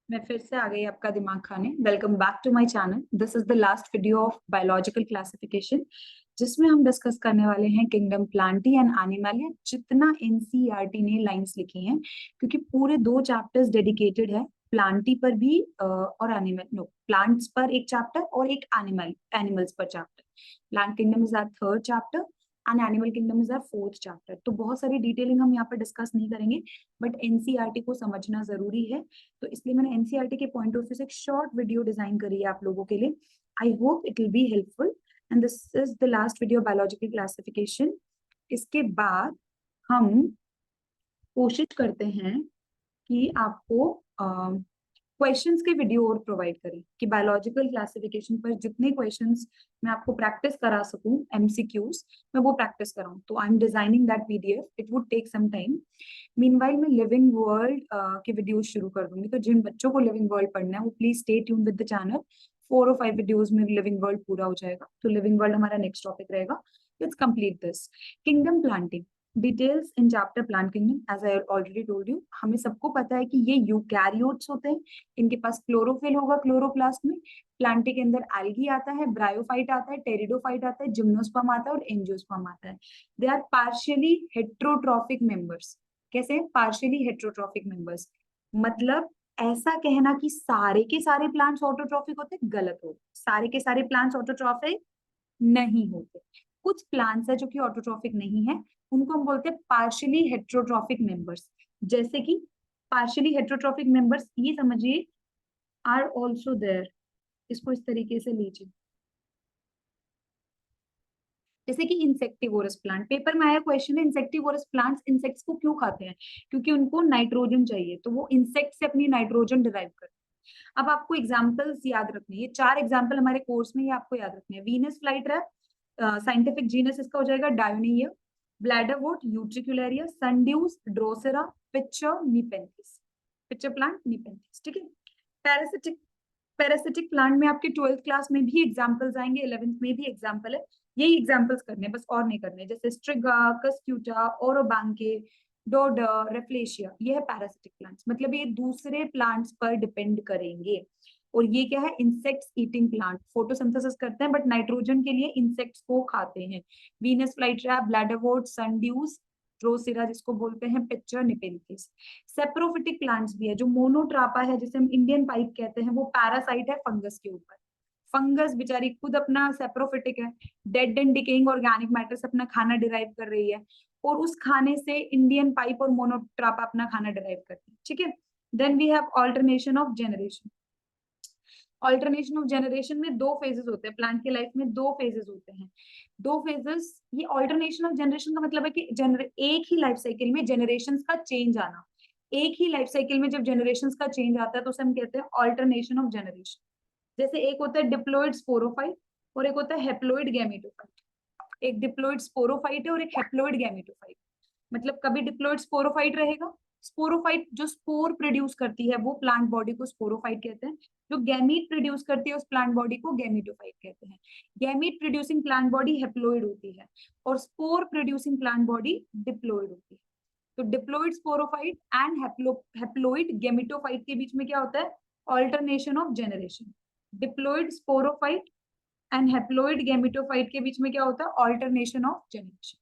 मैं फिर से आ गई आपका दिमाग खाने। Welcome back to my channel. This is the last video of biological classification, जिसमें हम डिस्कस करने वाले हैं किंगडम प्लांटी एंड एनिमलिया, जितना एनसीईआरटी ने लाइंस लिखी हैं, क्योंकि पूरे 2 चैप्टर्स डेडिकेटेड है प्लांटी पर भी और एनिमल नो प्लांट्स पर एक चैप्टर और एक एनिमल्स पर chapter. Plant kingdom is our third chapter and animal kingdom is our fourth chapter. तो बहुत सारी डिटेलिंग हम यहाँ पर डिस्कस नहीं करेंगे, बट एनसीईआरटी को समझना जरूरी है। तो इसलिए मैंने एनसीईआरटी के पॉइंट ऑफ व्यू से एक शॉर्ट वीडियो डिजाइन करी है आप लोगों के लिए। I hope it will be helpful and this is the last video biological classification. इसके बाद हम कोशिश करते हैं कि आपको क्वेश्चंस के वीडियो और प्रोवाइड करें, कि बायोलॉजिकल क्लासिफिकेशन पर जितने क्वेश्चंस मैं आपको प्रैक्टिस करा सकूं, एमसीक्यूज, मैं वो प्रैक्टिस कराऊं। तो I am designing that PDF, it would take some time. Meanwhile मैं लिविंग वर्ल्ड के वीडियोस शुरू कर दूंगी, तो जिन बच्चों को लिविंग वर्ल्ड पढ़ना है वो please stay tune with the channel. 4 और 5 वीडियोस में लिविंग वर्ल्ड पूरा हो जाएगा, तो लिविंग वर्ल्ड हमारा नेक्स्ट टॉपिक रहेगा। Let's complete this. Kingdom planting details in chapter plant kingdom. As I already told you, हमें सबको पता है कि ये यूकैरियोट्स होते हैं। इनके पास क्लोरोफिल होगा क्लोरोप्लास्ट में। प्लांटी के अंदर एल्गी आता है, ब्रायोफाइट आता है, टेरिडोफाइट आता है, जिम्नोस्पर्म आता है और एंजियोस्पर्म आता है। They are partially heterotrophic members. कैसे हैं? Partially heterotrophic members. मतलब ऐसा कहना कि सारे के सारे प्लांट्स ऑटोट्रॉफिक होते, गलत हो। सारे के सारे प्लांट्स ऑटोट्रॉफिक नहीं होते। कुछ प्लांट्स है जो कि ऑटोट्रॉफिक नहीं है, उनको हम बोलते हैं पार्शियली हेट्रोट्रॉफिक मेंबर्स। जैसे कि पार्शियली हेट्रोट्रॉफिक मेंबर्स ये समझिए आर ऑल्सो देयर। इसको इस तरीके से लीजिए, जैसे कि इंसेक्टिवोरस प्लांट। पेपर में आया क्वेश्चन है, इंसेक्टिवोरस प्लांट्स इंसेक्ट्स को क्यों खाते हैं? क्योंकि उनको नाइट्रोजन चाहिए, तो वो इंसेक्ट से अपनी नाइट्रोजन डिराइव करते हैं। अब आपको एग्जांपल्स याद रखने, ये 4 एग्जांपल हमारे कोर्स में ये आपको याद रखने हैं। वीनस फ्लाईट्रैप, साइंटिफिक जीनस इसका हो जाएगा Dionaea. Bladderwort, Utricularia. Sundews, Drosera. Pitcher, Nepenthes. Pitcher plant, Nepenthes. ठीक है। पैरासिटिक पैरासिटिक प्लांट में आपके 12th क्लास में भी एग्जांपल्स आएंगे, 11th में भी एग्जांपल है। यही एग्जांपल्स करने हैं, बस और नहीं करने। जैसे स्ट्रिगा, कस्क्यूटा, ओरोबांके, डोडा, रेफ्लेशिया, ये है पैरासिटिक प्लांट्स। मतलब ये दूसरे प्लांट्स पर डिपेंड करेंगे। और ये क्या है? Insects eating plant. फोटोसिंथेसिस करते हैं बट नाइट्रोजन के लिए इंसेक्ट्स को खाते हैं। वीनस फ्लाईट्रैप, ब्लैडरवोर्ट, सनड्यूस, ड्रोसेरा जिसको बोलते हैं, पिक्चर, निपेंथिस। सेप्रोफिटिक प्लांट्स भी है, जो मोनोट्रापा है जिसे हम इंडियन पाइप कहते हैं, वो पैरासाइट है फंगस के ऊपर। फंगस बेचारी खुद अपना सेप्रोफिटिक है, dead and decaying organic matter से अपना खाना डिराइव कर रही है, और उस खाने से इंडियन पाइप और मोनोट्रापा अपना खाना डिराइव करती है। ठीक है। Then we have alternation of generation. Alternation of generation में 2 फेजेस होते हैं। प्लांट के लाइफ में 2 फेजेस होते हैं। 2 फेजेस, ये ऑल्टरनेशन ऑफ जनरेशन का मतलब है कि एक ही लाइफ साइकिल में जनरेशन का चेंज आना। एक ही लाइफ साइकिल में जब जनरेशन का चेंज आता है तो उसे हम कहते हैं ऑल्टरनेशन ऑफ जनरेशन। जैसे एक होता है डिप्लॉइड स्पोरोफाइट और एक होता है हेप्लॉइड गैमेटोफाइट। एक डिप्लॉइड स्पोरोफाइट है और एक हेप्लॉइड गैमेटोफाइट। मतलब कभी डिप्लॉइड स्पोरोफाइट रहेगा। स्पोरोफाइट जो स्पोर प्रोड्यूस करती है वो प्लांट बॉडी को स्पोरोफाइट कहते हैं। जो गैमीट प्रोड्यूस करती है उस प्लांट बॉडी को गैमीटोफाइट कहते हैं। Gamete producing plant body haploid होती है और spore producing plant body diploid होती है। तो diploid sporophyte and haploid gametophyte के बीच में क्या होता है? Alternation of generation. Diploid sporophyte and haploid gametophyte के बीच में क्या होता है? Alternation of generation.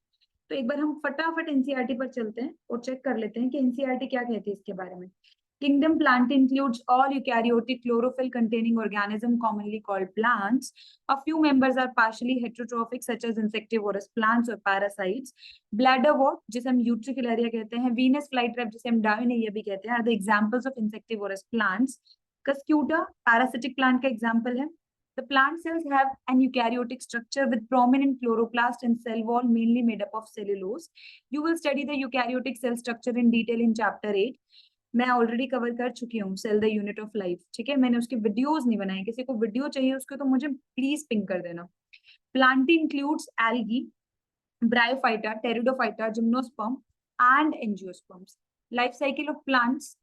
तो एक बार हम फटाफट एनसीईआरटी पर चलते हैं और चेक कर लेते हैं कि एनसीईआरटी क्या कहती है इसके बारे में। Kingdom plant includes all eukaryotic chlorophyll containing organism commonly called plants. A few members are partially heterotrophic such as insectivorous plants or parasites. Bladderwort जिसे हम Utricularia कहते हैं, Venus flytrap जिसे हम Dionaea भी कहते हैं, are the examples of insectivorous plants. Cuscuta parasitic plant का example है. The plant cells have an eukaryotic structure with prominent chloroplast and cell wall mainly made up of cellulose. You will study the eukaryotic cell structure in detail in chapter 8. मैं already cover कर चुकी हूँ cell the unit of life. ठीक है, मैंने उसके videos नहीं बनाए। किसी को वीडियो चाहिए उसके तो मुझे प्लीज पिंक कर देना। Plantae includes algae, bryophyta, pteridophyta, gymnosperm and angiosperms. Life cycle of plants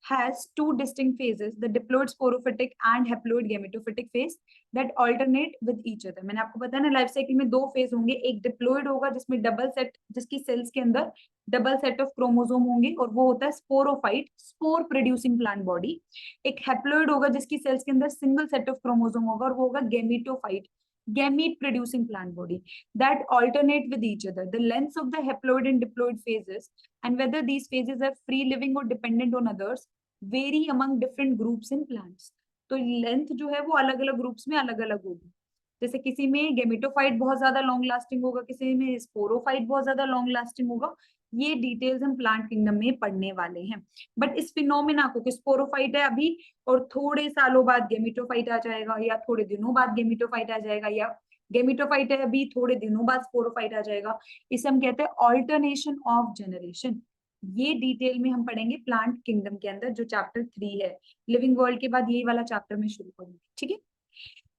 has two distinct phases, the diploid sporophytic and haploid gametophytic phase that alternate with each other. मैंने आपको बताया ना लाइफ साइकिल में दो phase होंगे, एक diploid होगा जिसमें डबल सेट, जिसकी सेल्स के अंदर डबल सेट ऑफ क्रोमोसोम होंगे और वो होता है sporophyte, spore producing plant body. एक हैप्लोइड होगा जिसकी सेल्स के अंदर सिंगल सेट ऑफ क्रोमोसोम होगा और वो होगा gametophyte, gamete producing plant body that alternate with each other. The lengths of the haploid and diploid phases and whether these phases are free living or dependent on others vary among different groups in plants. तो length जो है वो अलग अलग groups में अलग अलग होगी। जैसे किसी में गेमेटोफाइट बहुत ज्यादा लॉन्ग लास्टिंग होगा, किसी में स्पोरोफाइट बहुत ज्यादा लॉन्ग लास्टिंग होगा। ये डिटेल्स हम प्लांट किंगडम में पढ़ने वाले हैं। बट इस फिनोमिना को कि स्पोरोफाइट है अभी और थोड़े सालों बाद गेमेटोफाइट आ जाएगा, या थोड़े दिनों बाद गेमेटोफाइट आ जाएगा, या गेमेटोफाइट है अभी थोड़े दिनों बाद स्पोरोफाइट आ जाएगा, इसे हम कहते हैं ऑल्टरनेशन ऑफ जनरेशन। ये डिटेल में हम पढ़ेंगे प्लांट किंगडम के अंदर, जो चैप्टर 3 है। लिविंग वर्ल्ड के बाद यही वाला चैप्टर में शुरू करूंगी, ठीक है।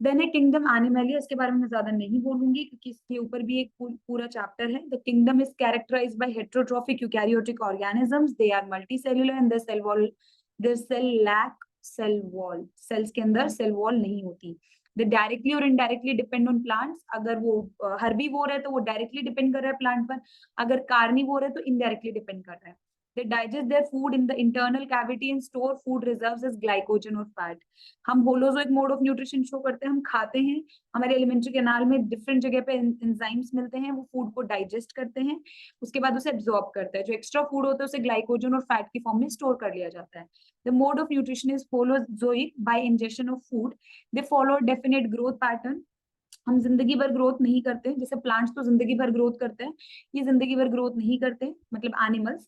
देन है किंगडम एनिमलिया, इसके बारे में ज्यादा नहीं बोलूंगी क्योंकि इसके ऊपर भी एक पूरा चैप्टर है। The kingdom is characterised by heterotrophic eukaryotic organisms, they are multicellular and their cell lack cell wall, cells के अंदर सेल वॉल नहीं होती। दे डायरेक्टली और इनडायरेक्टली डिपेंड ऑन प्लांट्स, अगर वो हर्बीवोर है तो वो डायरेक्टली डिपेंड कर रहा है प्लांट पर, अगर कार्निवोर है तो इनडायरेक्टली डिपेंड कर रहा है। They digest their food in the internal cavity and store food reserves as glycogen or fat. हम holozoic mode of nutrition show करते हैं, हम खाते हैं, हमारे एलिमेंट्री कैनाल में डिफरेंट जगह पे एंजाइम्स मिलते हैं, वो फूड को डाइजेस्ट करते हैं, उसके बाद उसे एब्जॉर्ब करता है। जो एक्स्ट्रा फूड होता है उसे ग्लाइकोजन और फैट की फॉर्म में स्टोर कर लिया जाता है। The mode of nutrition is holozoic bye injection of food, they follow definite growth pattern. हम जिंदगी भर ग्रोथ नहीं करते, जैसे प्लांट्स तो जिंदगी भर ग्रोथ करते हैं, ये जिंदगी भर ग्रोथ नहीं करते, मतलब animals.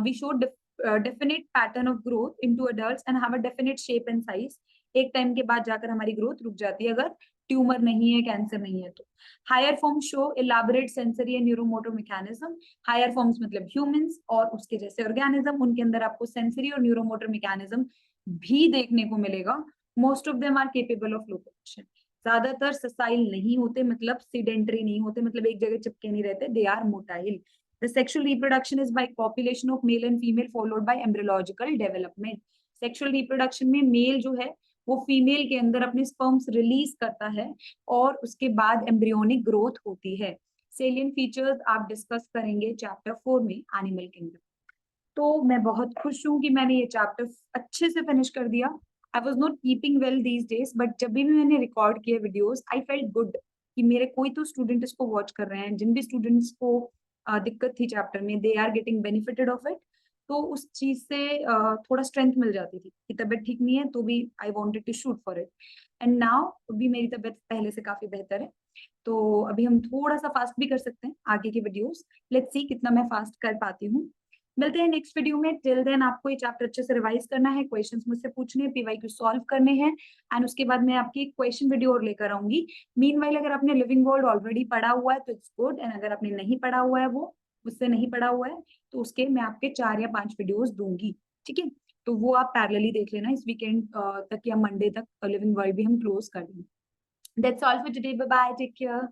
We show definite pattern of growth into adults and have a definite shape and size. एक टाइम के बाद जाकर हमारी ग्रोथ रुक जाती है अगर ट्यूमर नहीं है, कैंसर नहीं है तो। Higher form show elaborate sensory and neuromotor mechanism. Higher forms मतलब ह्यूमंस और उसके जैसे ऑर्गेनिज्म, उनके अंदर आपको सेंसरी और न्यूरोमोटर मैकेनिज्म भी देखने को मिलेगा। Most of them are capable of locomotion. ज्यादातर ससाइल नहीं होते, मतलब सीडेंटरी नहीं होते, मतलब एक जगह चिपके नहीं रहते, they are motile. The sexual reproduction is by copulation of male and female followed by embryological development. Sexual reproduction में मेल जो है वो फीमेल के अंदर अपने स्पर्म्स रिलीज करता है और उसके बाद एम्ब्रियोनिक ग्रोथ होती है। सेलियंट फीचर्स आप डिस्कस करेंगे चैप्टर 4 में एनिमल किंगडम। तो मैं बहुत खुश हूँ कि मैंने ये चैप्टर अच्छे से फिनिश कर दिया। I was not keeping well these days, but जब भी मैंने रिकॉर्ड किए वीडियोज आई फेल्ट गुड कि मेरे कोई तो स्टूडेंट इसको वॉच कर रहे हैं। जिन भी स्टूडेंट्स को दिक्कत थी चैप्टर में, they are getting benefited of it. तो उस चीज से थोड़ा स्ट्रेंथ मिल जाती थी कि तबीयत ठीक नहीं है तो भी I wanted to shoot for it. And now भी मेरी तबीयत पहले से काफी बेहतर है, तो अभी हम थोड़ा सा फास्ट भी कर सकते हैं आगे के वीडियोस। लेट्स सी कितना मैं फास्ट कर पाती हूँ। मिलते हैं नेक्स्ट वीडियो में। टिल देन आपको ये चैप्टर अच्छे से रिवाइज करना है, क्वेश्चंस मुझसे पूछने, पीवाईक्यू सॉल्व करने हैं, एंड उसके बाद मैं आपकी क्वेश्चन वीडियो और लेकर आऊंगी। मीनवाइल अगर आपने लिविंग वर्ल्ड ऑलरेडी पढ़ा हुआ है तो इट्स गुड, एंड अगर आपने नहीं पढ़ा हुआ है, वो उससे नहीं पढ़ा हुआ है, तो उसके मैं आपके 4 या 5 वीडियोस दूंगी, ठीक है। तो वो आप पैरेलली देख लेना इस वीकेंड तक या मंडे तक लिविंग वर्ल्ड भी हम क्लोज कर देंगे। That's all for today, bye bye, take care.